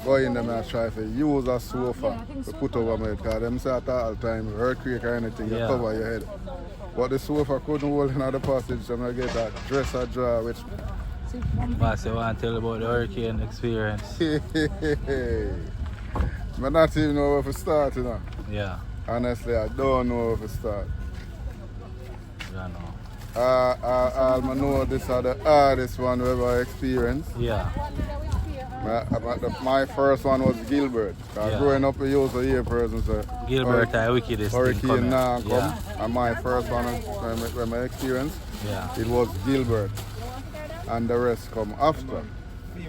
go in them and try to use a sofa to put over my head. Because them say at all time, earthquake or anything, you cover your head. But the sofa couldn't hold in the passage, so I get that dresser drawer, which... Boss, you want to tell about the hurricane experience? I not even know where to start, you know. Yeah. Honestly, I don't know where to start. I don't know. I know this are the hardest one we ever experienced. Yeah. My first one was Gilbert. Growing up, we used to hear persons say, Gilbert, I wickedest hurricane now come. And my first one, when my experience, it was Gilbert. And the rest come after.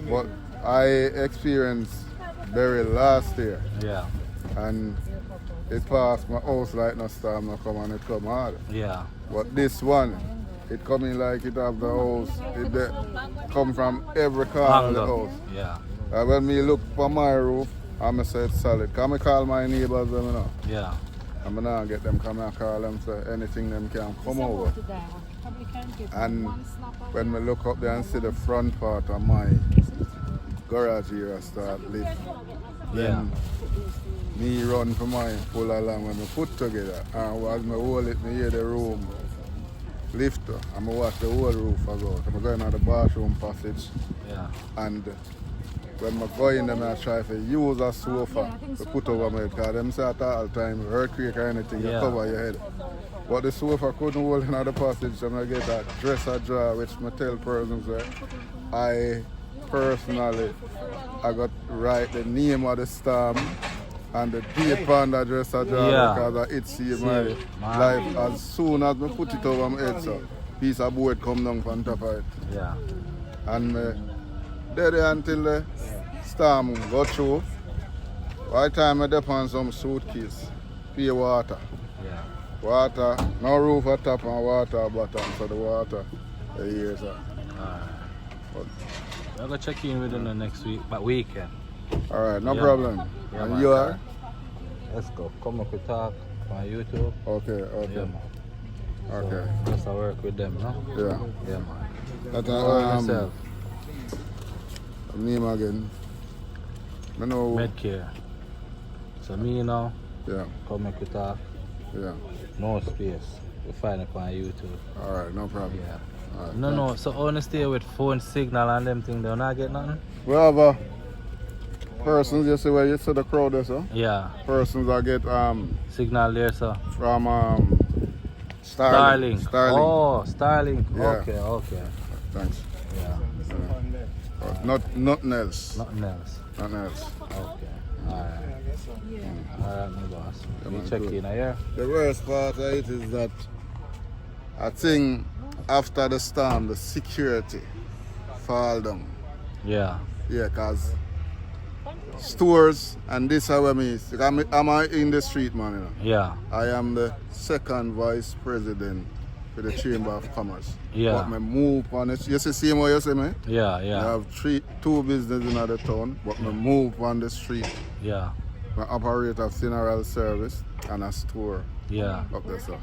But I experienced very last year. Yeah. And it passed my house like no storm no come and it come hard. Yeah. But this one, it coming like it have the house. It come from every corner of the house. Yeah. When me look for my roof, I say it's solid. Can I call my neighbors them, you know? Yeah. I'm gonna get them come and call them so anything them can come over. And when we look up there and see the front part of my garage here I start lift. Then me run for mine, pull along when we put together. And while me hold it, me hear the room lifter. And I watch the whole roof as well. I'm going out the bathroom passage. Yeah. And when I go in them I try to use a sofa to put over my head. Because them say at all time, earthquake or anything, you cover your head. But the sofa couldn't hold in the passage, so I get that dresser drawer, which I tell persons that I personally, I got write the name of the storm and the date on the dresser drawer because it saved my life. As soon as I put it over my head, so piece of board come down from top of it. Yeah. And there until the storm go through. By the time I depend some suitcase, pay water. Yeah. Water, no roof at top and water at bottom, so the water, the years are. I'll go check in with them the next week, but weekend. Alright, no problem. Yeah, and man, you are? Let's go. Come up with talk on YouTube. Okay. Yeah, man. Okay. So, just work with them, no? Yeah. Yeah, man. That yourself. Name again. I know. Medcare. So me now. Yeah. Come up with talk. Yeah. No space. We find it on YouTube. Alright, no problem. Yeah. Right, no. So I want to stay with phone signal and them things. They'll not get nothing. We have persons, you see where you see the crowd there, sir? Yeah. Persons that get signal there, sir. From Starlink. Oh, Starlink. Yeah. Okay. Thanks. Yeah. Nothing else. Nothing else. Nothing else. Okay. Alright. Alright, my boss. You check in here. The worst part of it is that I think after the storm, the security fall down. Yeah. Yeah, because stores, and this is how I'm in the street, man. You know. Yeah. I am the second vice president for the Chamber of Commerce. Yeah. But me move on it. You see what you say, me? Yeah. I have two businesses in the town, but me move on the street. Yeah. I operate a funeral service and a store. Yeah. Up there, sir.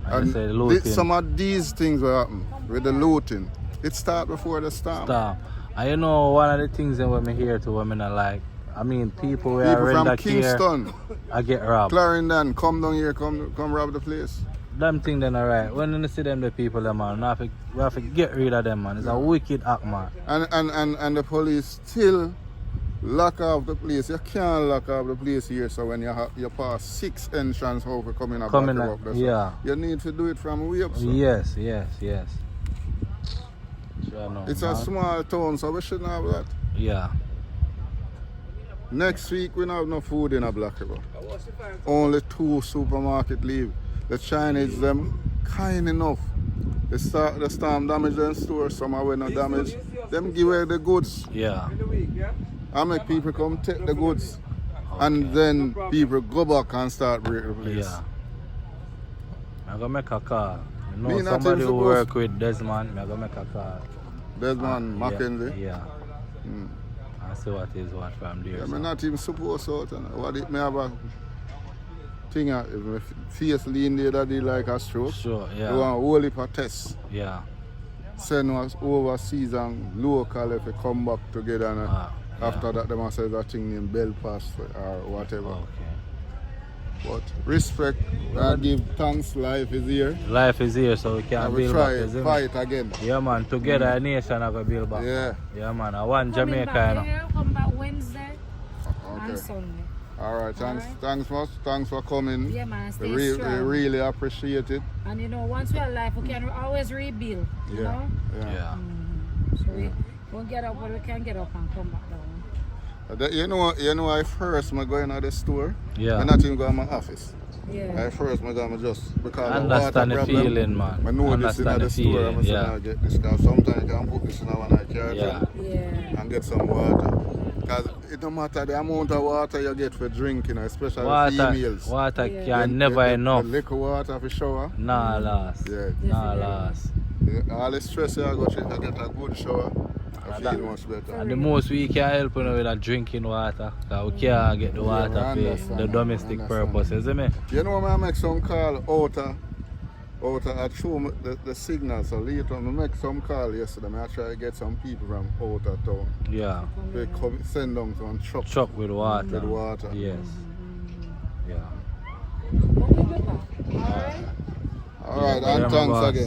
And say looting. Some of these things will happen with the looting. It start before the storm. And you know, one of the things that when I hear to women are like, I mean, people who are from Kingston, I get robbed. Clarendon, come down here, come rob the place. Them thing then alright. When you see them, the people, them man, we have to get rid of them, man. It's a wicked act, man. And the police still lock off the place. You can't lock off the place here. So when you pass 6 entrance how to come in up there, yeah. You need to do it from way up. So. Yes. Sure, it's a small town, so we shouldn't have that. Yeah. Next week we don't have no food in a Black River. Only 2 supermarkets leave. The Chinese them kind enough. They start the storm damage them stores, some are no damage. Them give away the goods. Yeah. I make people come take the goods. And then people go back and start break the place. Yeah. I'm gonna make a call. You know somebody who work with Desmond, I'm gonna make a call. Desmond Mackenzie? Yeah. I see what is what from there. Yeah, I'm not even supposed to. What it may have a thing, if my face lean there that they like a stroke. Sure, yeah. They want a whole heap of tests. Yeah. Send us overseas and local if we come back together and After that, them say that thing named Belfast or whatever. Okay. But respect, I give thanks, life is here. Life is here, so we can And we build try back, isn't it? fight again. Yeah, man. Together, a nation are going to build back. Yeah. Yeah, man. I want Jamaica, you know. Come back Wednesday and Okay. Sunday. Alright, thanks, Alright. thanks much. Thanks for coming. Yeah, man. Stay We strong. really appreciate it. And you know, once we're alive, we can always rebuild. You Yeah. know? Yeah. So we won't get up, but we can get up and come back down. You know, I first I go in at the store. Yeah. I not even go in my office. Yeah. I first I go just because I of water understand the problem. feeling, man. I know this in Understand the the store. feeling, I'm saying yeah. I get this because sometimes I can put this in when I carry Yeah. Yeah. and get some water. Because it don't matter the amount of water you get for drinking, especially females. Water Yeah. can never enough. The liquor water for shower. Nah, last. Yeah. Nah, last. All the stress you go through, you get a good shower. I feel much better. And the most we can help you know, with that drinking water. Because we can't get the water I for understand, the domestic purposes, isn't it? You know, I make some call out I show me the signal. So later, I make some call yesterday. I try to get some people from out of town. Yeah. They come send them some truck Truck with water. with water. Yes. Yeah. But we'll be back. Alright? All right, Yeah, and my thanks boss. again.